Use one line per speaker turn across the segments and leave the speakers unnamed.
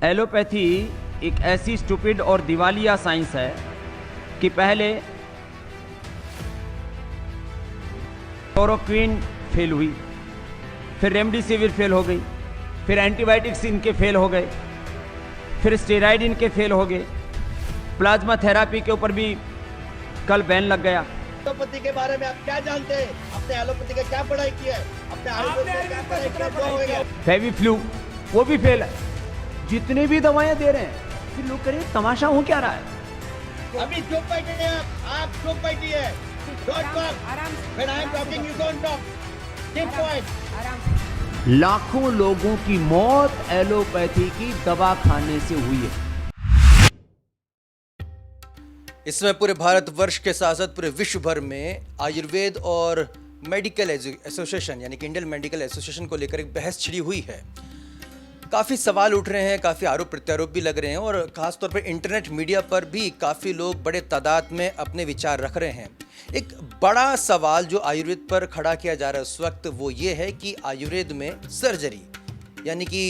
Allopathy एक ऐसी stupid और दिवालिया साइंस है कि पहले क्लोरोक्विन फेल हुई, फिर रेमडेसिविर फेल हो गई, फिर एंटीबायोटिक्स इनके फेल हो गए, फिर स्टेरॉइड इनके फेल हो गए, प्लाज्मा थेरापी के ऊपर भी कल बैन लग गया।
एलोपैथी के बारे में आप क्या जानते हैं? आपने एलोपैथी का क्या पढ़ाई की है? अपने आयुर्वेद में क्या पढ़ाई की है? जो होगा
फेविफ्लू वो भी फेल है। जितने भी दवाएं दे रहे हैं, फिर लोग करें तमाशा हो क्या रहा है।
अभी चुप बैठे हैं, आप चुप बैठिए। Don't talk. When I am talking you don't talk. Keep quiet.
लाखों लोगों की मौत एलोपैथी की दवा खाने से हुई है।
इस समय पूरे भारतवर्ष के साथ साथ पूरे विश्व भर में आयुर्वेद और मेडिकल एसोसिएशन यानी कि इंडियन मेडिकल एसोसिएशन को लेकर एक बहस छिड़ी हुई है। काफ़ी सवाल उठ रहे हैं, काफ़ी आरोप प्रत्यारोप भी लग रहे हैं और ख़ासतौर पर इंटरनेट मीडिया पर भी काफ़ी लोग बड़े तादाद में अपने विचार रख रहे हैं। एक बड़ा सवाल जो आयुर्वेद पर खड़ा किया जा रहा है उस वक्त वो ये है कि आयुर्वेद में सर्जरी यानी कि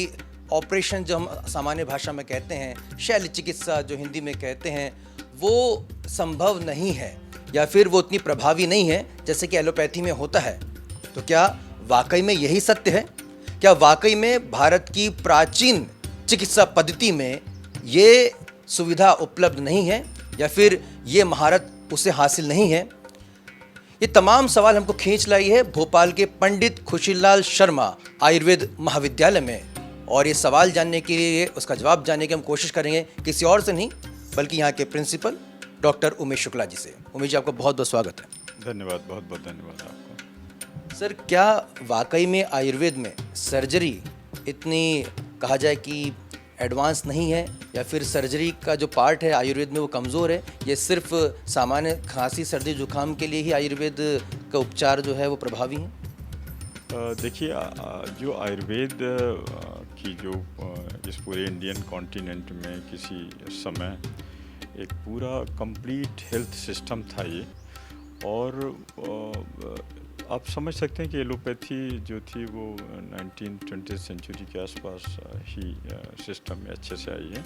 ऑपरेशन जो हम सामान्य भाषा में कहते हैं, शल्य चिकित्सा जो हिंदी में कहते हैं, वो संभव नहीं है या फिर वो उतनी प्रभावी नहीं है जैसे कि एलोपैथी में होता है। तो क्या वाकई में यही सत्य है? क्या वाकई में भारत की प्राचीन चिकित्सा पद्धति में ये सुविधा उपलब्ध नहीं है या फिर ये महारत उसे हासिल नहीं है? ये तमाम सवाल हमको खींच लाई है भोपाल के पंडित खुशीलाल शर्मा आयुर्वेद महाविद्यालय में, और ये सवाल जानने के लिए, उसका जवाब जानने की हम कोशिश करेंगे किसी और से नहीं बल्कि यहाँ के प्रिंसिपल डॉक्टर उमेश शुक्ला जी से। उमेश जी, आपका बहुत बहुत स्वागत है।
धन्यवाद, बहुत बहुत धन्यवाद आपको।
सर, क्या वाकई में आयुर्वेद में सर्जरी इतनी कहा जाए कि एडवांस नहीं है या फिर सर्जरी का जो पार्ट है आयुर्वेद में वो कमज़ोर है? ये सिर्फ सामान्य खांसी सर्दी जुकाम के लिए ही आयुर्वेद का उपचार जो है वो प्रभावी है?
देखिए, जो आयुर्वेद की जो इस पूरे इंडियन कॉन्टिनेंट में किसी समय एक पूरा कंप्लीट हेल्थ सिस्टम था ये, और आप समझ सकते हैं कि एलोपैथी जो थी वो 1920 सेंचुरी के आसपास ही सिस्टम में अच्छे से आई है।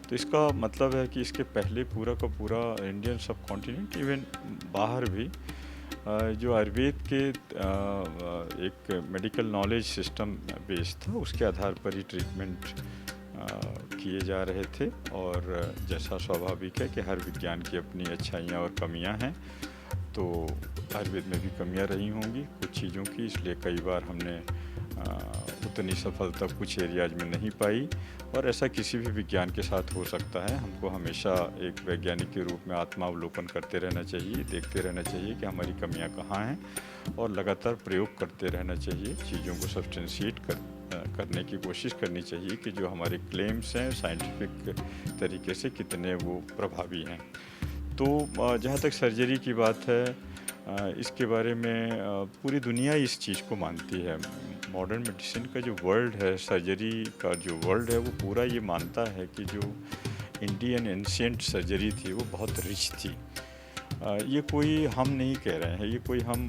तो इसका मतलब है कि इसके पहले पूरा का पूरा इंडियन सब कॉन्टिनेंट, इवन बाहर भी जो आयुर्वेद के एक मेडिकल नॉलेज सिस्टम बेस था, उसके आधार पर ही ट्रीटमेंट किए जा रहे थे। और जैसा स्वाभाविक है कि हर विज्ञान की अपनी अच्छाइयाँ और कमियाँ हैं, तो आयुर्वेद में भी कमियाँ रही होंगी कुछ चीज़ों की, इसलिए कई बार हमने उतनी सफलता कुछ एरियाज में नहीं पाई। और ऐसा किसी भी विज्ञान के साथ हो सकता है। हमको हमेशा एक वैज्ञानिक के रूप में आत्मावलोकन करते रहना चाहिए, देखते रहना चाहिए कि हमारी कमियां कहाँ हैं, और लगातार प्रयोग करते रहना चाहिए। चीज़ों को सब्सटेंशिएट करने की कोशिश करनी चाहिए कि जो हमारे क्लेम्स हैं साइंटिफिक तरीके से कितने वो प्रभावी हैं। तो जहाँ तक सर्जरी की बात है, इसके बारे में पूरी दुनिया इस चीज़ को मानती है। मॉडर्न मेडिसिन का जो वर्ल्ड है, सर्जरी का जो वर्ल्ड है, वो पूरा ये मानता है कि जो इंडियन एंशिएंट सर्जरी थी वो बहुत रिच थी। ये कोई हम नहीं कह रहे हैं, ये कोई हम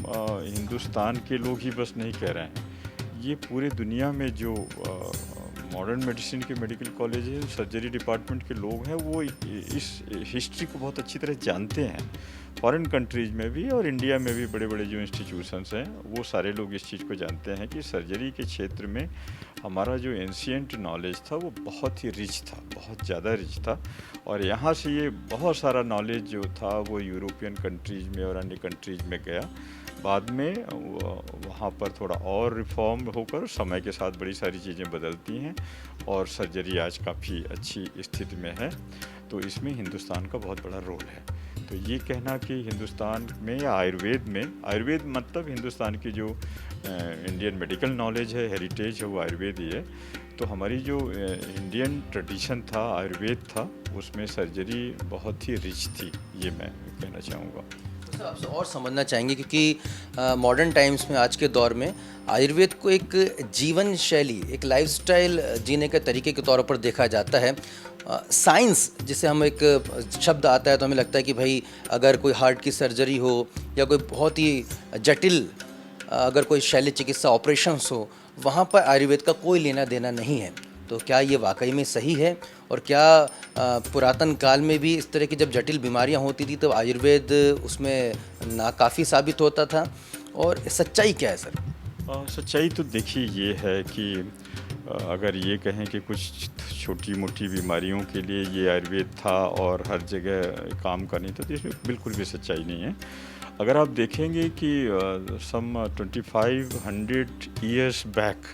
हिंदुस्तान के लोग ही बस नहीं कह रहे हैं। ये पूरे दुनिया में जो मॉडर्न मेडिसिन के मेडिकल कॉलेज है, सर्जरी डिपार्टमेंट के लोग हैं, वो इस हिस्ट्री को बहुत अच्छी तरह जानते हैं। फॉरेन कंट्रीज़ में भी और इंडिया में भी बड़े बड़े जो इंस्टीट्यूशंस हैं, वो सारे लोग इस चीज़ को जानते हैं कि सर्जरी के क्षेत्र में हमारा जो एंशिएंट नॉलेज था वो बहुत ही रिच था, बहुत ज़्यादा रिच था। और यहाँ से ये बहुत सारा नॉलेज जो था वो यूरोपियन कंट्रीज़ में और अन्य कंट्रीज़ में गया। बाद में वहाँ पर थोड़ा और रिफॉर्म होकर समय के साथ बड़ी सारी चीज़ें बदलती हैं और सर्जरी आज काफ़ी अच्छी स्थिति में है। तो इसमें हिंदुस्तान का बहुत बड़ा रोल है। तो ये कहना कि हिंदुस्तान में या आयुर्वेद मतलब हिंदुस्तान की जो इंडियन मेडिकल नॉलेज है, हेरिटेज है, वो आयुर्वेद ही है। तो हमारी जो इंडियन ट्रेडिशन था, आयुर्वेद था, उसमें सर्जरी बहुत ही रिच थी, ये मैं कहना चाहूँगा।
सर, आपसे और समझना चाहेंगे क्योंकि मॉडर्न टाइम्स में, आज के दौर में आयुर्वेद को एक जीवन शैली, एक लाइफस्टाइल जीने के तरीके के तौर पर देखा जाता है। साइंस जिसे हम एक शब्द आता है तो हमें लगता है कि भाई अगर कोई हार्ट की सर्जरी हो या कोई बहुत ही जटिल अगर कोई शल्य चिकित्सा ऑपरेशंस हो, वहाँ पर आयुर्वेद का कोई लेना देना नहीं है। तो क्या ये वाकई में सही है, और क्या पुरातन काल में भी इस तरह की जब जटिल बीमारियां होती थी तो आयुर्वेद उसमें नाकाफ़ी साबित होता था, और सच्चाई क्या है सर?
सच्चाई तो देखिए ये है कि अगर ये कहें कि कुछ छोटी मोटी बीमारियों के लिए ये आयुर्वेद था और हर जगह काम का नहीं था, तो इसमें बिल्कुल भी सच्चाई नहीं है। अगर आप देखेंगे कि सम 2500 ईयर्स बैक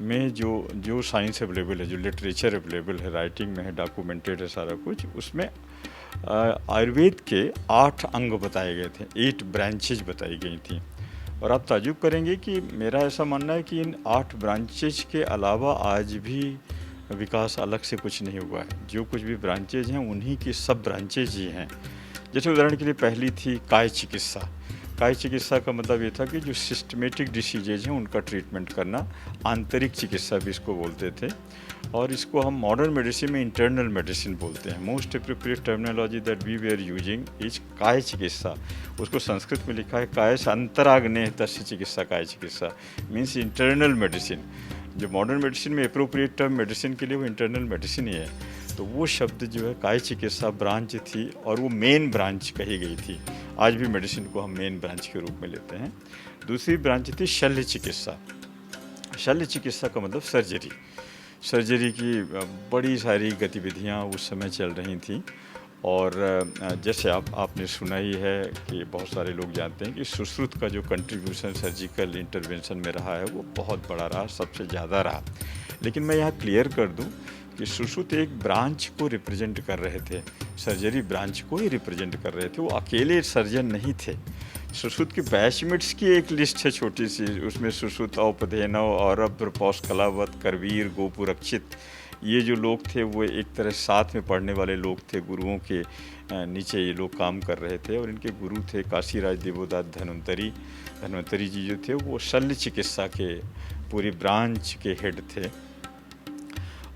में जो साइंस अवेलेबल है, जो लिटरेचर अवेलेबल है, राइटिंग में है, डॉक्यूमेंटेड है सारा कुछ, उसमें आयुर्वेद के 8 अंग बताए गए थे, 8 ब्रांचेज बताई गई थी। और आप ताज्जुब करेंगे कि मेरा ऐसा मानना है कि इन 8 ब्रांचेज के अलावा आज भी विकास अलग से कुछ नहीं हुआ है। जो कुछ भी ब्रांचेज हैं उन्हीं की सब ब्रांचेज ही हैं। जैसे उदाहरण के लिए पहली थी काय चिकित्सा। काय चिकित्सा का मतलब ये था कि जो सिस्टमेटिक डिसीजेज हैं उनका ट्रीटमेंट करना, आंतरिक चिकित्सा भी इसको बोलते थे, और इसको हम मॉडर्न मेडिसिन में इंटरनल मेडिसिन बोलते हैं। Most appropriate terminology that we were using is Kaya Chikitsa. उसको संस्कृत में लिखा है काय से अंतराग्ने तस्य चिकित्सा, काय चिकित्सा मीन्स इंटरनल मेडिसिन। जो मॉडर्न मेडिसिन में एप्रोप्रिएट टर्म मेडिसिन के लिए वो इंटरनल मेडिसिन ही है। तो वो शब्द जो है काय चिकित्सा ब्रांच थी, और वो मेन ब्रांच कही गई थी। आज भी मेडिसिन को हम मेन ब्रांच के रूप में लेते हैं। दूसरी ब्रांच थी शल्य चिकित्सा। शल्य चिकित्सा का मतलब सर्जरी। सर्जरी की बड़ी सारी गतिविधियां उस समय चल रही थी, और जैसे आपने सुना ही है कि बहुत सारे लोग जानते हैं कि सुश्रुत का जो कंट्रीब्यूशन सर्जिकल इंटरवेंशन में रहा है वो बहुत बड़ा रहा, सबसे ज़्यादा रहा। लेकिन मैं यहाँ क्लियर कर दूं कि सुश्रुत एक ब्रांच को रिप्रेजेंट कर रहे थे, सर्जरी ब्रांच को ही रिप्रेजेंट कर रहे थे, वो अकेले सर्जन नहीं थे। सुश्रुत के बैचमेट्स की एक लिस्ट है छोटी सी, उसमें सुश्रुत, औपधेनव, औरभ, पौष्कलावत, करवीर, गोपुरक्षित, ये जो लोग थे वो एक तरह साथ में पढ़ने वाले लोग थे। गुरुओं के नीचे ये लोग काम कर रहे थे, और इनके गुरु थे काशीराज देवोदात धन्वंतरी। धन्वंतरी जी जो थे वो शल्य चिकित्सा के पूरी ब्रांच के हेड थे।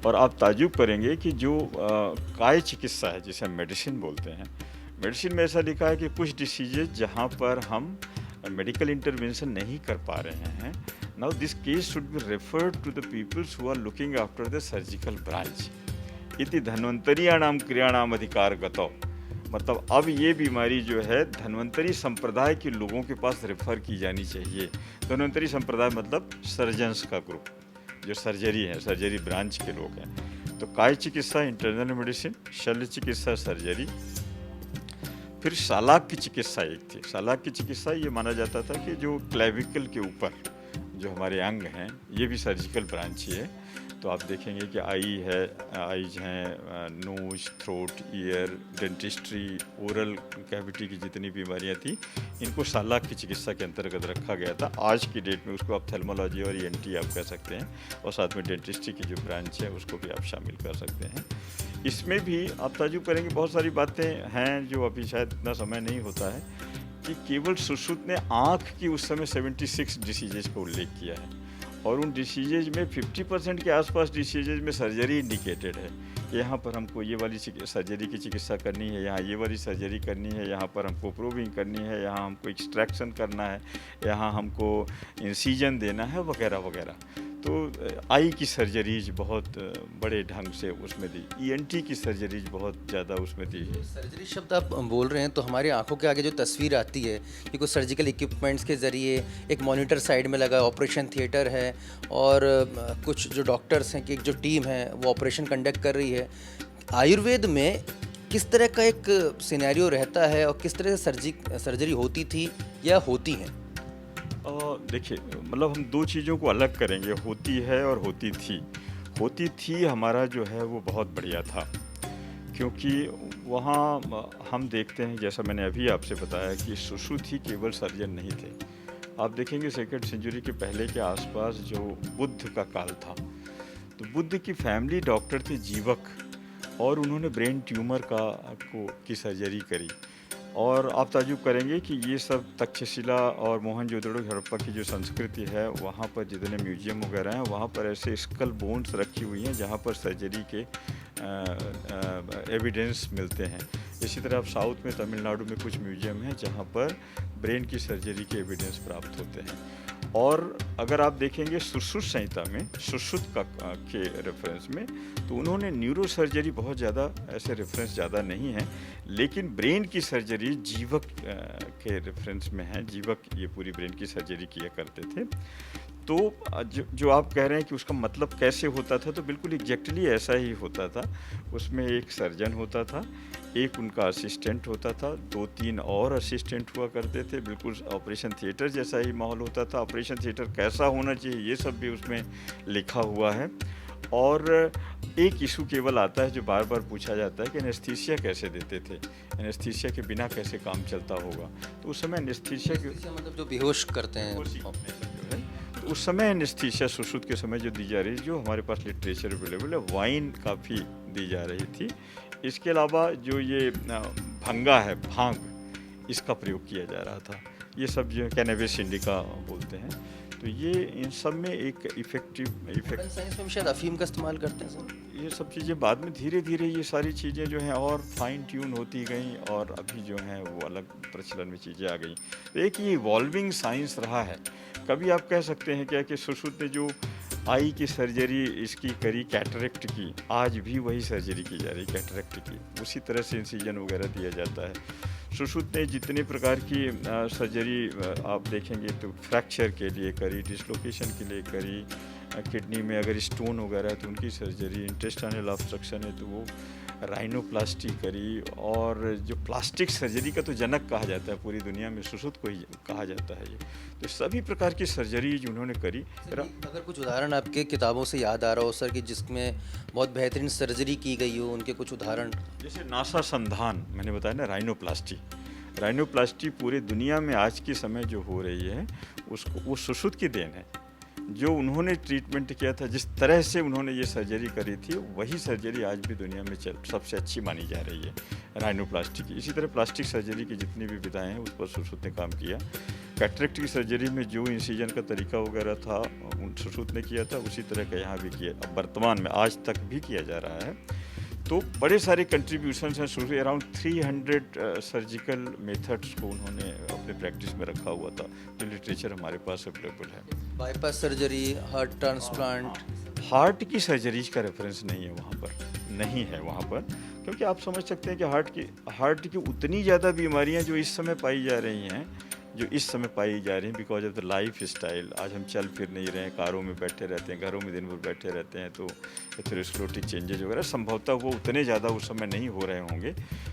और आप ताज्जुब करेंगे कि जो काय चिकित्सा है, जिसे हम मेडिसिन बोलते हैं, मेडिसिन में ऐसा लिखा है कि कुछ डिसीजेज जहाँ पर हम मेडिकल इंटरवेंशन नहीं कर पा रहे हैं, now this case should be referred to the peoples who are looking after the surgical branch. इति धन्वंतरीयाणाम क्रियाणाम अधिकार गतौ। मतलब अब ये बीमारी जो है धन्वंतरी संप्रदाय के लोगों के पास रेफर की जानी चाहिए। धन्वंतरी संप्रदाय मतलब सर्जन्स का ग्रुप, जो सर्जरी है, सर्जरी ब्रांच के लोग हैं। तो काय चिकित्सा इंटरनल मेडिसिन, शल्य चिकित्सा सर्जरी, फिर शालाक की चिकित्सा एक थी। शालाक की चिकित्सा ये माना जाता था कि जो क्लेविकल के ऊपर जो हमारे अंग हैं ये भी सर्जिकल ब्रांच ही है। तो आप देखेंगे कि आईज हैं, nose, throat, ear, dentistry, oral cavity की जितनी बीमारियां थी, इनको शालाक की चिकित्सा के अंतर्गत रखा गया था। आज की डेट में उसको आप थैल्मोलॉजी और ENT आप कह सकते हैं, और साथ में डेंटिस्ट्री की जो ब्रांच है उसको भी आप शामिल कर सकते हैं। इसमें भी आप ताज्जुब करेंगे बहुत सारी बातें हैं जो अभी शायद इतना समय नहीं होता है कि केवल सुश्रुत ने आँख की उस समय 76 डिसीजेज का उल्लेख किया है, और उन डिसीजेज में 50% के आसपास डिसीजेज में सर्जरी इंडिकेटेड है कि यहाँ पर हमको ये वाली सर्जरी की चिकित्सा करनी है, यहाँ ये वाली सर्जरी करनी है, यहाँ पर हमको प्रोबिंग करनी है, यहाँ हमको एक्सट्रैक्शन करना है, यहाँ हमको इंसीजन देना है, वगैरह वगैरह। तो आई की सर्जरीज बहुत बड़े ढंग से उसमें दी, ENT की सर्जरीज बहुत ज़्यादा उसमें दी है।
सर्जरी शब्द आप बोल रहे हैं तो हमारी आंखों के आगे जो तस्वीर आती है कि कुछ सर्जिकल इक्विपमेंट्स के ज़रिए एक मॉनिटर साइड में लगा ऑपरेशन थिएटर है, और कुछ जो डॉक्टर्स हैं कि एक जो टीम है वो ऑपरेशन कंडक्ट कर रही है। आयुर्वेद में किस तरह का एक सिनेरियो रहता है, और किस तरह से सर्जरी होती थी या होती हैं?
देखिए, मतलब हम दो चीज़ों को अलग करेंगे, होती है और होती थी। होती थी हमारा जो है वो बहुत बढ़िया था, क्योंकि वहाँ हम देखते हैं, जैसा मैंने अभी आपसे बताया, कि सुश्रुत ही केवल सर्जन नहीं थे। आप देखेंगे 2nd सेंचुरी के पहले के आसपास जो बुद्ध का काल था, तो बुद्ध की फैमिली डॉक्टर थे जीवक, और उन्होंने ब्रेन ट्यूमर की सर्जरी करी। और आप ताज्जुब करेंगे कि ये सब तक्षशिला और मोहनजोदड़ो हड़प्पा की जो संस्कृति है, वहाँ पर जितने म्यूजियम वगैरह हैं वहाँ पर ऐसे स्कल बोन्स रखी हुई हैं जहाँ पर सर्जरी के एविडेंस मिलते हैं। इसी तरह आप साउथ में तमिलनाडु में कुछ म्यूजियम हैं जहाँ पर ब्रेन की सर्जरी के एविडेंस प्राप्त होते हैं। और अगर आप देखेंगे सुश्रुत संहिता में सुश्रुत का के रेफरेंस में तो उन्होंने न्यूरो सर्जरी बहुत ज़्यादा ऐसे रेफरेंस ज़्यादा नहीं है, लेकिन ब्रेन की सर्जरी जीवक के रेफरेंस में है। जीवक ये पूरी ब्रेन की सर्जरी किया करते थे। तो जो आप कह रहे हैं कि उसका मतलब कैसे होता था, तो बिल्कुल एग्जैक्टली ऐसा ही होता था। उसमें एक सर्जन होता था, एक उनका असिस्टेंट होता था, 2-3 और असिस्टेंट हुआ करते थे। बिल्कुल ऑपरेशन थिएटर जैसा ही माहौल होता था। ऑपरेशन थिएटर कैसा होना चाहिए ये सब भी उसमें लिखा हुआ है। और एक इशू केवल आता है जो बार बार पूछा जाता है कि एनेस्थीसिया कैसे देते थे, एनेस्थीसिया के बिना कैसे काम चलता होगा। तो उस समय एनेस्थीसिया
मतलब जो बेहोश करते हैं,
तो उस समय एनेस्थीसिया सुश्रुत के समय जो दी जा रही, जो हमारे पास लिटरेचर अवेलेबल है, वाइन काफ़ी दी जा रही थी। इसके अलावा जो ये भंगा है, भांग, इसका प्रयोग किया जा रहा था। ये सब जो कैनबिस इंडिका बोलते हैं, तो ये इन सब में एक इफेक्ट
साइंस में शायद अफीम का इस्तेमाल करते हैं सर।
ये सब चीज़ें बाद में धीरे धीरे ये सारी चीज़ें जो हैं और फाइन ट्यून होती गई और अभी जो हैं वो अलग प्रचलन में चीज़ें आ गई। तो एक ये इवॉल्विंग साइंस रहा है। कभी आप कह सकते हैं क्या कि सुश्रुत ने जो आई की सर्जरी इसकी करी, कैटरेक्ट की, आज भी वही सर्जरी की जा रही कैटरेक्ट की, उसी तरह से इंसिजन वगैरह दिया जाता है। सुश्रुत ने जितने प्रकार की सर्जरी आप देखेंगे तो फ्रैक्चर के लिए करी, डिसलोकेशन के लिए करी, किडनी में अगर स्टोन वगैरह है तो उनकी सर्जरी, इंटेस्टाइनल ऑब्स्ट्रक्शन है तो वो राइनोप्लास्टी करी, और जो प्लास्टिक सर्जरी का तो जनक कहा जाता है पूरी दुनिया में, सुश्रुत को ही कहा जाता है ये। तो सभी प्रकार की सर्जरी जो उन्होंने करी।
अगर कुछ उदाहरण आपके किताबों से याद आ रहा हो सर कि जिसमें बहुत बेहतरीन सर्जरी की गई हो, उनके कुछ उदाहरण।
जैसे नासा संधान मैंने बताया ना, राइनोप्लास्टी पूरे दुनिया में आज के समय जो हो रही है उसको वो सुश्रुत की देन है। जो उन्होंने ट्रीटमेंट किया था, जिस तरह से उन्होंने ये सर्जरी करी थी, वही सर्जरी आज भी दुनिया में सबसे अच्छी मानी जा रही है, राइनोप्लास्टी की। इसी तरह प्लास्टिक सर्जरी की जितनी भी विधाएं हैं उस पर सुश्रुत ने काम किया। कैटरेक्ट की सर्जरी में जो इंसिजन का तरीका वगैरह था उन सुश्रुत ने किया था, उसी तरह का यहाँ भी किया, अब वर्तमान में आज तक भी किया जा रहा है। तो बड़े सारे कंट्रीब्यूशंस हैं। सुश्रुत अराउंड 300 सर्जिकल मेथड्स को उन्होंने अपने प्रैक्टिस में रखा हुआ था, जो लिटरेचर हमारे पास अवेलेबल है।
Bypass surgery, heart transplant.
Heart की सर्जरीज का रेफरेंस नहीं है वहाँ पर, नहीं है वहाँ पर, क्योंकि आप समझ सकते हैं कि हार्ट की उतनी ज़्यादा बीमारियाँ जो इस समय पाई जा रही हैं, because of the life style. आज हम चल फिर नहीं रहे हैं, कारों में बैठे रहते हैं, घरों में दिन भर बैठे रहते हैं, तो एथेरोस्क्लेरोटिक चेंजेज वगैरह संभवतः वो उतने ज़्यादा उस समय नहीं हो रहे होंगे,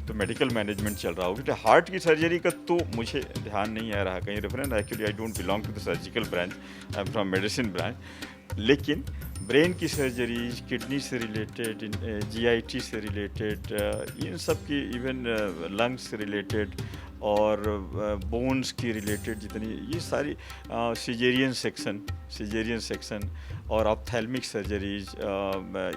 तो मेडिकल मैनेजमेंट चल रहा होगा। तो हार्ट की सर्जरी का तो मुझे ध्यान नहीं आ रहा कहीं reference. Actually I don't belong to the surgical branch, I am from medicine branch. लेकिन ब्रेन की सर्जरीज, किडनी से रिलेटेड, GIT से रिलेटेड, इन सब की, इवन लंग्स से रिलेटेड और बोन्स की रिलेटेड जितनी ये सारी सिजेरियन सेक्शन और ऑप्थेल्मिक सर्जरीज,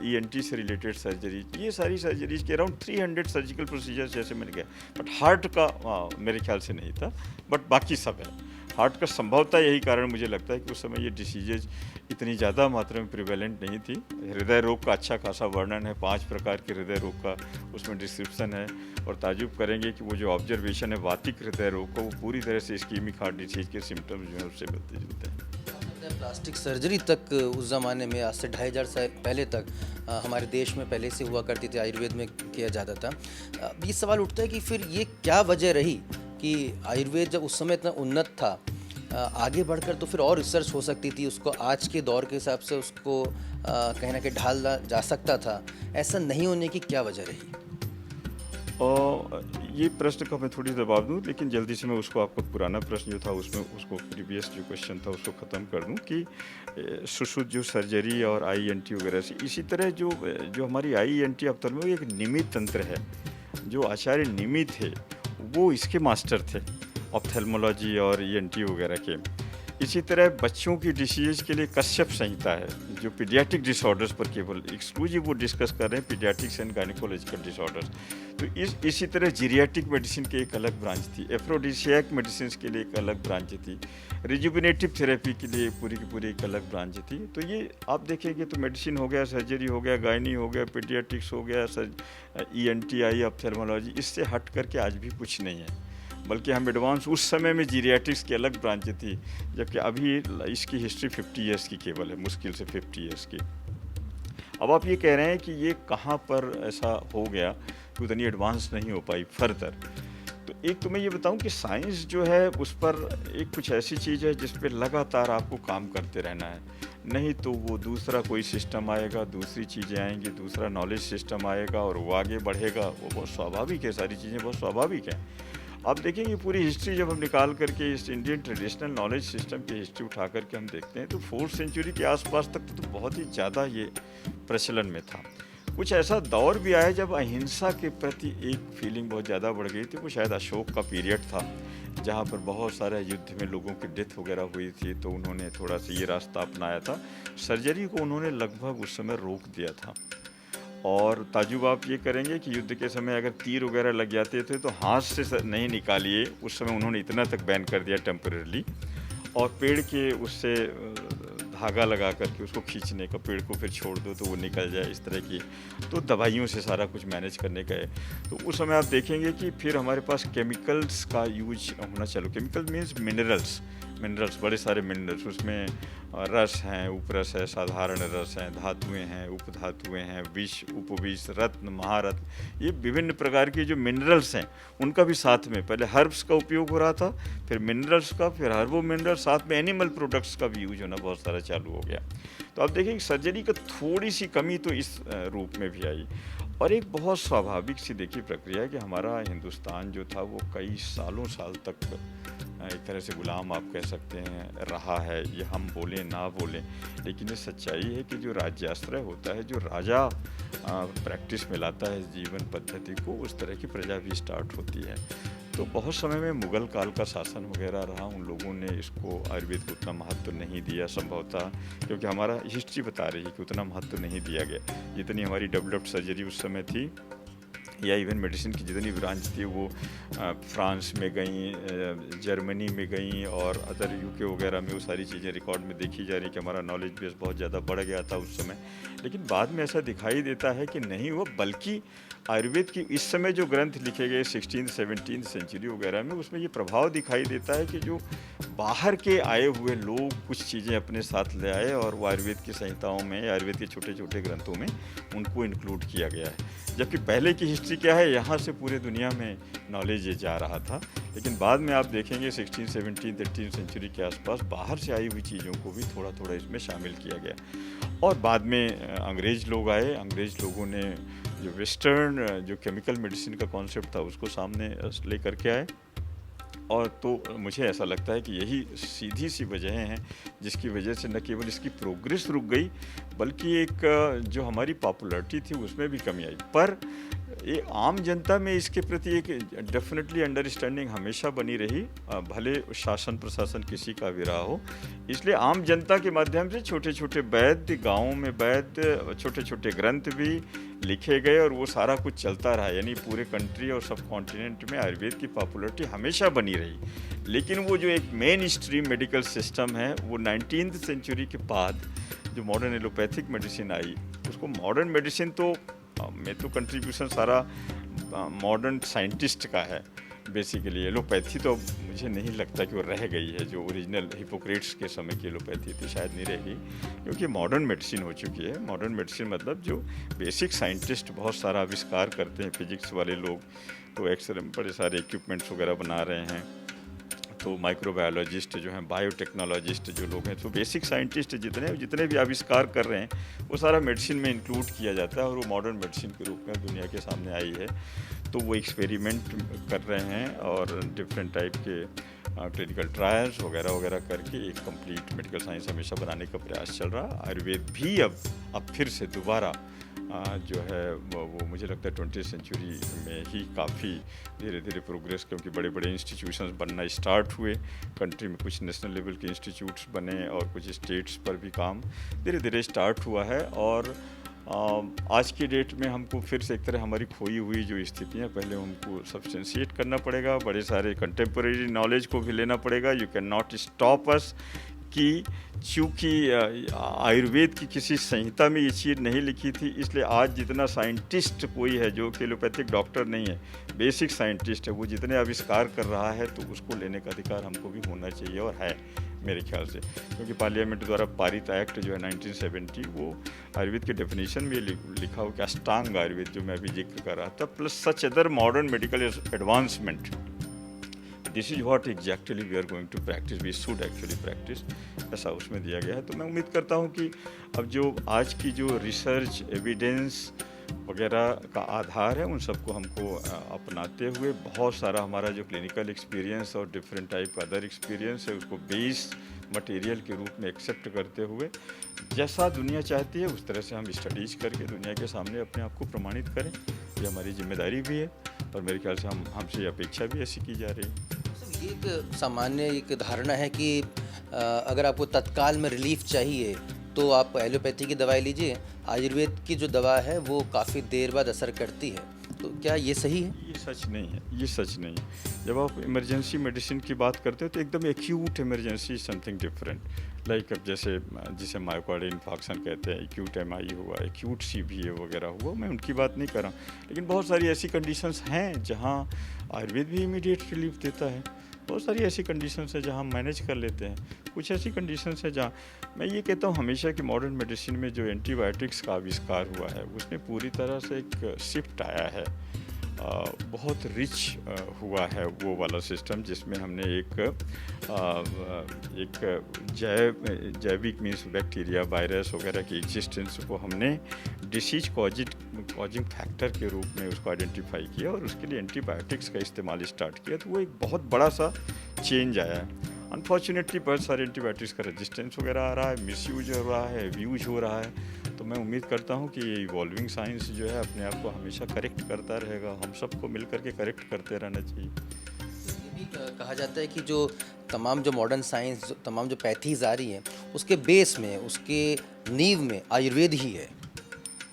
ENT से रिलेटेड सर्जरीज, ये सारी सर्जरीज के अराउंड 300 सर्जिकल प्रोसीजर्स जैसे मैंने कहा। बट हार्ट का मेरे ख्याल से नहीं था, बट बाकी सब है। हार्ट का संभवतः यही कारण मुझे लगता है कि उस समय ये डिसीजेज इतनी ज़्यादा मात्रा में प्रिवेलेंट नहीं थी। हृदय रोग का अच्छा खासा वर्णन है, 5 प्रकार के हृदय रोग का उसमें डिस्क्रिप्शन है, और ताजुब करेंगे कि वो जो ऑब्जर्वेशन है वातिक हृदय रोग का, वो पूरी तरह से इस्कीमिक हार्ट डिसीज के सिम्टम्स जो हैं उससे मिलते जुलते हैं।
प्लास्टिक सर्जरी तक उस ज़माने में, आज से 2500 साल पहले तक हमारे देश में पहले से हुआ करती थी, आयुर्वेद में किया जाता था। अब ये सवाल उठता है कि फिर ये क्या वजह रही कि आयुर्वेद जब उस समय इतना उन्नत था, आगे बढ़कर तो फिर और रिसर्च हो सकती थी, उसको आज के दौर के हिसाब से उसको कहीं ना कहीं ढाला जा सकता था, ऐसा नहीं होने की क्या वजह रही?
और ये प्रश्न का मैं थोड़ी जवाब दूं, लेकिन जल्दी से मैं उसको, आपका पुराना प्रश्न जो था उसमें उसको प्रीवियस जो क्वेश्चन था उसको ख़त्म कर दूं कि सुश्रुत जो सर्जरी और INT वगैरह से, इसी तरह जो हमारी INT ऑप्थेल्मो एक निमित तंत्र है, जो आचार्य निमि थे वो इसके मास्टर थे, ऑप्थेल्मोलॉजी और ENT वगैरह के। इसी तरह बच्चों की डिसीज के लिए कश्यप संहिता है, जो पीडियाट्रिक डिसऑर्डर्स पर केवल एक्सक्लूसिव वो डिस्कस कर रहे हैं, पीडियाट्रिक्स एंड गायनेकोलॉजिकल डिसऑर्डर्स। तो इसी तरह जीरियाट्रिक मेडिसिन की एक अलग ब्रांच थी, एफ्रोडिसियाक मेडिसिन के लिए एक अलग ब्रांच थी, रिजुबिनेटिव थेरेपी के लिए पूरी की पूरी एक अलग ब्रांच थी। तो ये आप देखेंगे तो मेडिसिन हो गया, सर्जरी हो गया, गायनी हो गया, पीडियाट्रिक्स हो गया, ENT, ऑप्थेल्मोलॉजी, इससे हट करके आज भी कुछ नहीं है। बल्कि हम एडवांस उस समय में जीरियाट्रिक्स की अलग ब्रांच थी, जबकि अभी इसकी हिस्ट्री 50 ईयर्स की केवल है, मुश्किल से 50 ईयर्स की। अब आप ये कह रहे हैं कि ये कहाँ पर ऐसा हो गया कि उतनी एडवांस नहीं हो पाई फर्दर। तो एक तो मैं ये बताऊं कि साइंस जो है उस पर एक कुछ ऐसी चीज़ है जिस पे लगातार आपको काम करते रहना है, नहीं तो वो दूसरा कोई सिस्टम आएगा, दूसरी चीज़ें आएंगी, दूसरा नॉलेज सिस्टम आएगा और वो आगे बढ़ेगा। वो बहुत स्वाभाविक है, सारी चीज़ें बहुत स्वाभाविक हैं। आप देखेंगे पूरी हिस्ट्री जब हम निकाल करके इस इंडियन ट्रेडिशनल नॉलेज सिस्टम की हिस्ट्री उठा करके हम देखते हैं तो 4th सेंचुरी के आसपास तक तो बहुत ही ज़्यादा ये प्रचलन में था। कुछ ऐसा दौर भी आया जब अहिंसा के प्रति एक फीलिंग बहुत ज़्यादा बढ़ गई थी। वो शायद अशोक का पीरियड था जहाँ पर बहुत सारे युद्ध में लोगों की डेथ वगैरह हुई थी, तो उन्होंने थोड़ा सा ये रास्ता अपनाया था। सर्जरी को उन्होंने लगभग उस समय रोक दिया था। और ताजुब आप ये करेंगे कि युद्ध के समय अगर तीर वगैरह लग जाते थे तो हाथ से नहीं निकालिए, उस समय उन्होंने इतना तक बैन कर दिया टेम्परेरली। और पेड़ के उससे धागा लगा करके उसको खींचने का, पेड़ को फिर छोड़ दो तो वो निकल जाए, इस तरह की तो दवाइयों से सारा कुछ मैनेज करने का है। तो उस समय आप देखेंगे कि फिर हमारे पास केमिकल्स का यूज होना चालू। केमिकल मीन्स मिनरल्स, बड़े सारे मिनरल्स, उसमें रस हैं, उपरस है, साधारण रस हैं, धातुएं हैं, उपधातुएं हैं, विष, उपविष, रत्न, महारत्न, ये विभिन्न प्रकार के जो मिनरल्स हैं उनका भी साथ में, पहले हर्ब्स का उपयोग हो रहा था, फिर मिनरल्स का, फिर हर्बो मिनरल, साथ में एनिमल प्रोडक्ट्स का भी यूज होना बहुत सारा चालू हो गया। तो आप देखें सर्जरी का थोड़ी सी कमी तो इस रूप में भी आई। और एक बहुत स्वाभाविक सी देखिए प्रक्रिया है कि हमारा हिंदुस्तान जो था वो कई साल तक एक तरह से गुलाम आप कह सकते हैं रहा है। ये हम बोलें ना बोलें, लेकिन ये सच्चाई है कि जो राज्याश्रय होता है, जो राजा प्रैक्टिस में लाता है जीवन पद्धति को, उस तरह की प्रजा भी स्टार्ट होती है। तो बहुत समय में मुग़ल काल का शासन वगैरह रहा, उन लोगों ने इसको आयुर्वेद को उतना महत्व नहीं दिया संभवतः, क्योंकि हमारा हिस्ट्री बता रही है कि उतना महत्व नहीं दिया गया। जितनी हमारी डेवलप्ड सर्जरी उस समय थी या इवन मेडिसिन की जितनी ब्रांच थी वो फ्रांस में गई, जर्मनी में गई और अदर यूके वगैरह में वो सारी चीज़ें रिकॉर्ड में देखी जा रही कि हमारा नॉलेज बेस बहुत ज़्यादा बढ़ गया था उस समय। लेकिन बाद में ऐसा दिखाई देता है कि नहीं, वो बल्कि आयुर्वेद की इस समय जो ग्रंथ लिखे गए 16th 17th सेंचुरी वगैरह में, उसमें ये प्रभाव दिखाई देता है कि जो बाहर के आए हुए लोग कुछ चीज़ें अपने साथ ले आए और वो आयुर्वेद की संहिताओं में, आयुर्वेद के छोटे छोटे ग्रंथों में उनको इंक्लूड किया गया है। जबकि पहले की हिस्ट्री क्या है, यहाँ से पूरे दुनिया में नॉलेज ये जा रहा था। लेकिन बाद में आप देखेंगे 16th 17th 18th सेंचुरी के आसपास बाहर से आई हुई चीज़ों को भी थोड़ा थोड़ा इसमें शामिल किया गया। और बाद में अंग्रेज़ लोग आए, अंग्रेज़ लोगों ने जो वेस्टर्न जो केमिकल मेडिसिन का कॉन्सेप्ट था उसको सामने ले करके आए। और तो मुझे ऐसा लगता है कि यही सीधी सी वजह हैं जिसकी वजह से न केवल इसकी प्रोग्रेस रुक गई, बल्कि एक जो हमारी पॉपुलैरिटी थी उसमें भी कमी आई। पर ये आम जनता में इसके प्रति एक डेफिनेटली अंडरस्टैंडिंग हमेशा बनी रही, भले शासन प्रशासन किसी का भी रहा हो। इसलिए आम जनता के माध्यम से छोटे छोटे वैद्य, गाँवों में वैद्य, छोटे छोटे ग्रंथ भी लिखे गए और वो सारा कुछ चलता रहा। यानी पूरे कंट्री और सब कॉन्टिनेंट में आयुर्वेद की पॉपुलैरिटी हमेशा बनी रही। लेकिन वो जो एक मेन स्ट्रीम मेडिकल सिस्टम है वो 19th सेंचुरी के बाद जो मॉडर्न एलोपैथिक मेडिसिन आई, उसको मॉडर्न मेडिसिन तो में तो कंट्रीब्यूशन सारा मॉडर्न साइंटिस्ट का है बेसिकली। एलोपैथी तो मुझे नहीं लगता कि वो रह गई है, जो ओरिजिनल हिपोक्रेट्स के समय की एलोपैथी थी शायद नहीं रहेगी, क्योंकि मॉडर्न मेडिसिन हो चुकी है। मॉडर्न मेडिसिन मतलब जो बेसिक साइंटिस्ट बहुत सारा आविष्कार करते हैं, फिजिक्स वाले लोग तो एक्सरे बड़े सारे इक्विपमेंट्स वगैरह बना रहे हैं, तो माइक्रोबायोलॉजिस्ट जो हैं, बायोटेक्नोलॉजिस्ट जो लोग हैं, तो बेसिक साइंटिस्ट जितने भी आविष्कार कर रहे हैं वो सारा मेडिसिन में इंक्लूड किया जाता है और वो मॉडर्न मेडिसिन के रूप में दुनिया के सामने आई है। तो वो एक्सपेरिमेंट कर रहे हैं और डिफरेंट टाइप के क्लिनिकल ट्रायल्स वगैरह वगैरह करके एक कंप्लीट मेडिकल साइंस हमेशा बनाने का प्रयास चल रहा। आयुर्वेद भी अब फिर से दोबारा जो है वो मुझे लगता है 20th सेंचुरी में ही काफ़ी धीरे धीरे प्रोग्रेस, क्योंकि बड़े बड़े इंस्टीट्यूशंस बनना स्टार्ट हुए कंट्री में, कुछ नेशनल लेवल के इंस्टीट्यूट्स बने और कुछ स्टेट्स पर भी काम धीरे धीरे स्टार्ट हुआ है। और आज की डेट में हमको फिर से एक तरह हमारी खोई हुई जो स्थितियाँ, पहले हमको सब्सटेंशिएट करना पड़ेगा, बड़े सारे कंटेम्परेरी नॉलेज को भी लेना पड़ेगा। You can not stop us कि चूँकि आयुर्वेद की किसी संहिता में ये चीज़ नहीं लिखी थी, इसलिए आज जितना साइंटिस्ट कोई है जो कि एलोपैथिक डॉक्टर नहीं है, बेसिक साइंटिस्ट है, वो जितने आविष्कार कर रहा है तो उसको लेने का अधिकार हमको भी होना चाहिए और है मेरे ख्याल से, क्योंकि पार्लियामेंट द्वारा पारित एक्ट जो है 1970 वो आयुर्वेद के डेफिनेशन में लिखा हो कि अष्टांग आयुर्वेद जो मैं अभी जिक्र कर रहा था, plus such other modern medical advancement, this is what exactly we are going to practise, we should actually practise, ऐसा उसमें दिया गया है। तो मैं उम्मीद करता हूँ कि अब जो आज की जो रिसर्च एविडेंस वगैरह का आधार है उन सबको हमको अपनाते हुए बहुत सारा हमारा जो क्लिनिकल एक्सपीरियंस और डिफरेंट टाइप का अदर एक्सपीरियंस है उसको बेस मटेरियल के रूप में एक्सेप्ट करते हुए जैसा दुनिया चाहती है उस तरह से हम स्टडीज़ करके दुनिया के सामने अपने आप को प्रमाणित करें, ये हमारी जिम्मेदारी भी है और मेरे ख्याल से हमसे अपेक्षा भी ऐसी की जा रही है।
एक सामान्य एक धारणा है कि अगर आपको तत्काल में रिलीफ चाहिए तो आप एलोपैथी की दवाई लीजिए, आयुर्वेद की जो दवा है वो काफ़ी देर बाद असर करती है, तो क्या ये सही है?
ये सच नहीं है, ये सच नहीं है। जब आप इमरजेंसी मेडिसिन की बात करते हो तो एकदम acute emergency something different, like अब जैसे जिसे मायोकार्डियल इन्फार्क्शन कहते हैं, एक्यूट MI हुआ, एक्यूट CVA वगैरह हुआ, मैं उनकी बात नहीं कर रहा हूँ, लेकिन बहुत सारी ऐसी कंडीशंस हैं जहाँ आयुर्वेद भी इमीडिएट रिलीफ देता है, बहुत सारी ऐसी कंडीशंस है जहाँ हम मैनेज कर लेते हैं, कुछ ऐसी कंडीशंस है जहाँ मैं ये कहता हूँ हमेशा कि मॉडर्न मेडिसिन में जो एंटीबायोटिक्स का आविष्कार हुआ है उसमें पूरी तरह से एक शिफ्ट आया है, बहुत रिच हुआ है वो वाला सिस्टम जिसमें हमने एक जैविक मीन्स बैक्टीरिया वायरस वगैरह की एग्जिस्टेंस को हमने डिसीज कॉजिंग फैक्टर के रूप में उसको आइडेंटिफाई किया और उसके लिए एंटीबायोटिक्स का इस्तेमाल स्टार्ट किया, तो वो एक बहुत बड़ा सा चेंज आया है। अनफॉर्चुनेटली बहुत सारे एंटीबायोटिक्स का रेजिस्टेंस वगैरह आ रहा है, मिसयूज हो रहा है, अब्यूज हो रहा है, तो मैं उम्मीद करता हूँ कि ये इवॉल्विंग साइंस जो है अपने आप को हमेशा करेक्ट करता रहेगा, हम सबको मिल करके करेक्ट करते रहना चाहिए।
ये भी कहा जाता है कि जो तमाम जो मॉडर्न साइंस तमाम जो पैथीज आ रही हैं उसके बेस में उसके नींव में आयुर्वेद ही है।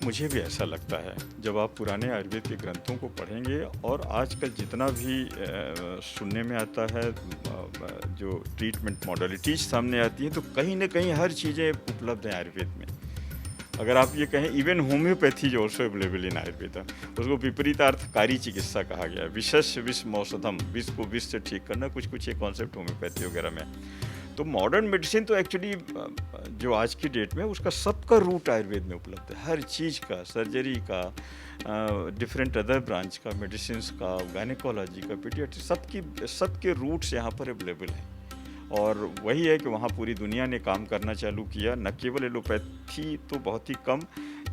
मुझे भी ऐसा लगता है, जब आप पुराने आयुर्वेद के ग्रंथों को पढ़ेंगे और आजकल जितना भी सुनने में आता है जो ट्रीटमेंट मॉडलिटीज सामने आती हैं तो कहीं ना कहीं हर चीज़ें उपलब्ध हैं आयुर्वेद में। अगर आप ये कहें इवन होम्योपैथी जो ऑल्सो अवेलेबल इन आयुर्वेद, उसको विपरीतार्थकारी चिकित्सा कहा गया है, विषस्य विष औषधम, विष को विष से ठीक करना, कुछ ये कॉन्सेप्ट होम्योपैथी वगैरह में। तो मॉडर्न मेडिसिन तो एक्चुअली जो आज की डेट में उसका सबका रूट आयुर्वेद में उपलब्ध है, हर चीज़ का, सर्जरी का, डिफरेंट अदर ब्रांच का, मेडिसिन का, गायनेकोलॉजी का, पीडियाट्रिक्स, सबके रूट्स यहाँ पर अवेलेबल हैं। और वही है कि वहाँ पूरी दुनिया ने काम करना चालू किया, न केवल एलोपैथी तो बहुत ही कम,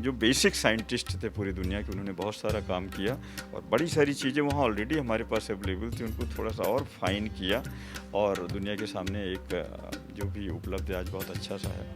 जो बेसिक साइंटिस्ट थे पूरी दुनिया के उन्होंने बहुत सारा काम किया और बड़ी सारी चीज़ें वहाँ ऑलरेडी हमारे पास अवेलेबल थी, उनको थोड़ा सा और फाइन किया और दुनिया के सामने एक जो भी उपलब्ध है आज बहुत अच्छा सा है।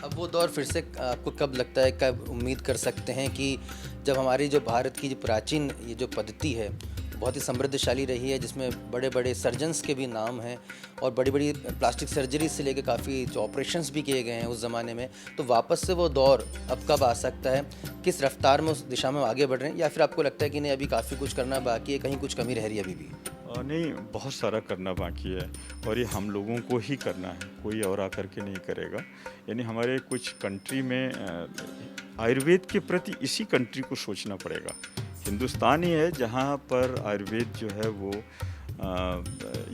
अब वो दौर फिर से आपको कब लगता है, कब उम्मीद कर सकते हैं कि जब हमारी जो भारत की जो प्राचीन ये जो पद्धति है बहुत ही समृद्धशाली रही है, जिसमें बड़े बड़े सर्जन्स के भी नाम हैं और बड़ी बड़ी प्लास्टिक सर्जरी से लेकर काफ़ी जो ऑपरेशंस भी किए गए हैं उस ज़माने में, तो वापस से वो दौर अब कब आ सकता है? किस रफ्तार में उस दिशा में आगे बढ़ रहे हैं, या फिर आपको लगता है कि नहीं अभी काफ़ी कुछ करना बाकी है, कहीं कुछ कमी रह रही है अभी भी?
नहीं, बहुत सारा करना बाकी है और ये हम लोगों को ही करना है, कोई और आकर के नहीं करेगा। यानी हमारे कुछ कंट्री में आयुर्वेद के प्रति इसी कंट्री को सोचना पड़ेगा। हिंदुस्तान ही है जहाँ पर आयुर्वेद जो है वो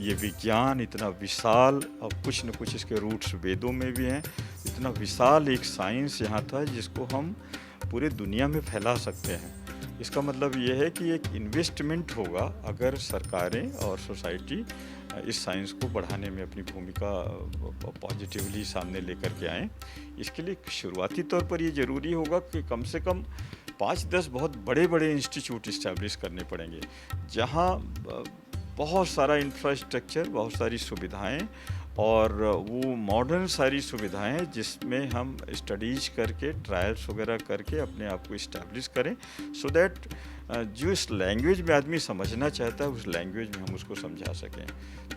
ये विज्ञान इतना विशाल, अब कुछ न कुछ इसके रूट्स वेदों में भी हैं, इतना विशाल एक साइंस यहाँ था जिसको हम पूरे दुनिया में फैला सकते हैं। इसका मतलब ये है कि एक इन्वेस्टमेंट होगा अगर सरकारें और सोसाइटी इस साइंस को बढ़ाने में अपनी भूमिका पॉजिटिवली सामने लेकर के आएँ। इसके लिए शुरुआती तौर पर ये ज़रूरी होगा कि कम से कम 5-10 बहुत बड़े बड़े इंस्टीट्यूट इस्टेब्लिश करने पड़ेंगे जहाँ बहुत सारा इंफ्रास्ट्रक्चर, बहुत सारी सुविधाएं और वो मॉडर्न सारी सुविधाएं जिसमें हम स्टडीज करके, ट्रायल्स वगैरह करके अपने आप को इस्टेब्लिश करें, सो दैट जो इस लैंग्वेज में आदमी समझना चाहता है उस लैंग्वेज में हम उसको समझा सकें।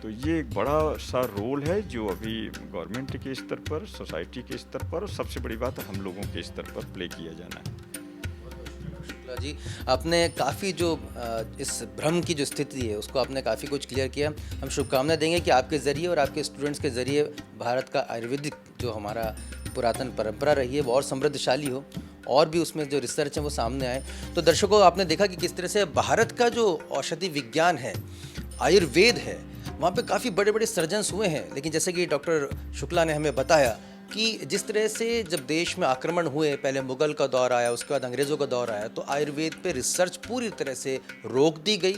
तो ये एक बड़ा सा रोल है जो अभी गवर्नमेंट के स्तर पर, सोसाइटी के स्तर पर और सबसे बड़ी बात है हम लोगों के स्तर पर प्ले किया जाना है।
शुक्ला जी, आपने काफ़ी जो इस भ्रम की जो स्थिति है उसको आपने काफ़ी कुछ क्लियर किया। हम शुभकामनाएं देंगे कि आपके ज़रिए और आपके स्टूडेंट्स के ज़रिए भारत का आयुर्वेदिक जो हमारा पुरातन परंपरा रही है वो और समृद्धशाली हो, और भी उसमें जो रिसर्च है वो सामने आए। तो दर्शकों, आपने देखा कि किस तरह से भारत का जो औषधि विज्ञान है, आयुर्वेद है, वहाँ पे काफ़ी बड़े बड़े सर्जन्स हुए हैं। लेकिन जैसे कि डॉक्टर शुक्ला ने हमें बताया कि जिस तरह से जब देश में आक्रमण हुए, पहले मुग़ल का दौर आया, उसके बाद अंग्रेज़ों का दौर आया, तो आयुर्वेद पे रिसर्च पूरी तरह से रोक दी गई।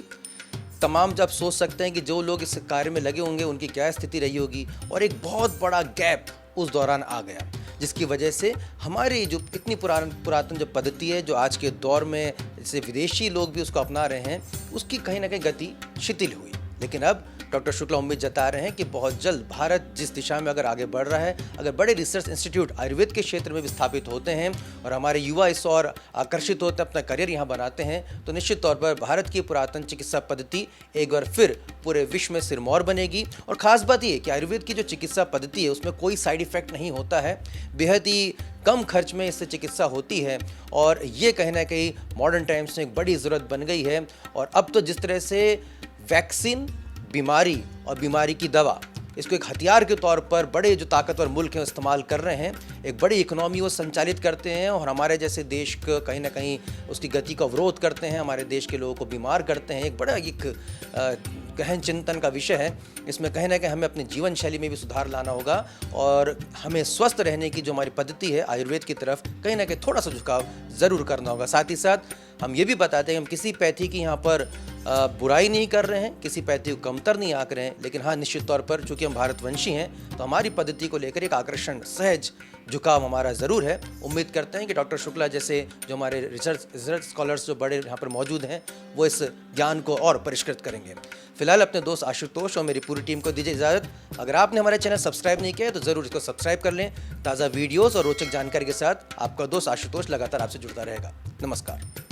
तमाम जब सोच सकते हैं कि जो लोग इस कार्य में लगे होंगे उनकी क्या स्थिति रही होगी, और एक बहुत बड़ा गैप उस दौरान आ गया, जिसकी वजह से हमारी जो इतनी पुरातन जो पद्धति है, जो आज के दौर में जैसे विदेशी लोग भी उसको अपना रहे हैं, उसकी कहीं ना कहीं गति शिथिल हुई। लेकिन अब डॉक्टर शुक्ला उम्मीद जता रहे हैं कि बहुत जल्द भारत जिस दिशा में अगर आगे बढ़ रहा है, अगर बड़े रिसर्च इंस्टीट्यूट आयुर्वेद के क्षेत्र में भी स्थापित होते हैं और हमारे युवा इस और आकर्षित होते हैं, अपना करियर यहाँ बनाते हैं, तो निश्चित तौर पर भारत की पुरातन चिकित्सा पद्धति एक बार फिर पूरे विश्व में सिरमौर बनेगी। और ख़ास बात ये कि आयुर्वेद की जो चिकित्सा पद्धति है उसमें कोई साइड इफ़ेक्ट नहीं होता है, बेहद ही कम खर्च में इससे चिकित्सा होती है, और ये कहीं ना कहीं मॉडर्न टाइम्स में एक बड़ी ज़रूरत बन गई है। और अब तो जिस तरह से वैक्सीन, बीमारी और बीमारी की दवा, इसको एक हथियार के तौर पर बड़े जो ताकतवर मुल्क हैं इस्तेमाल कर रहे हैं, एक बड़ी इकोनॉमी वो संचालित करते हैं, और हमारे जैसे देश को कहीं ना कहीं उसकी गति का अवरोध करते हैं, हमारे देश के लोगों को बीमार करते हैं। एक बड़ा गहन चिंतन का विषय है। इसमें कहीं ना कहीं हमें अपनी जीवन शैली में भी सुधार लाना होगा, और हमें स्वस्थ रहने की जो हमारी पद्धति है आयुर्वेद की तरफ कहीं ना कहीं थोड़ा सा झुकाव ज़रूर करना होगा। साथ ही साथ हम ये भी बताते हैं कि हम किसी पैथी की यहाँ पर बुराई नहीं कर रहे हैं, किसी पैथी को कमतर नहीं आंक रहे हैं, लेकिन हाँ, निश्चित तौर पर चूँकि हम भारतवंशी हैं तो हमारी पद्धति को लेकर एक आकर्षण, सहज झुकाव हमारा ज़रूर है। उम्मीद करते हैं कि डॉक्टर शुक्ला जैसे जो हमारे रिसर्च स्कॉलर्स जो बड़े यहाँ पर मौजूद हैं वो इस ज्ञान को और परिष्कृत करेंगे। फिलहाल अपने दोस्त आशुतोष और मेरी पूरी टीम को दीजिए इजाज़त। अगर आपने हमारे चैनल सब्सक्राइब नहीं किया है तो ज़रूर इसको सब्सक्राइब कर लें। ताज़ा वीडियोज़ और रोचक जानकारी के साथ आपका दोस्त आशुतोष लगातार आपसे जुड़ता रहेगा। नमस्कार।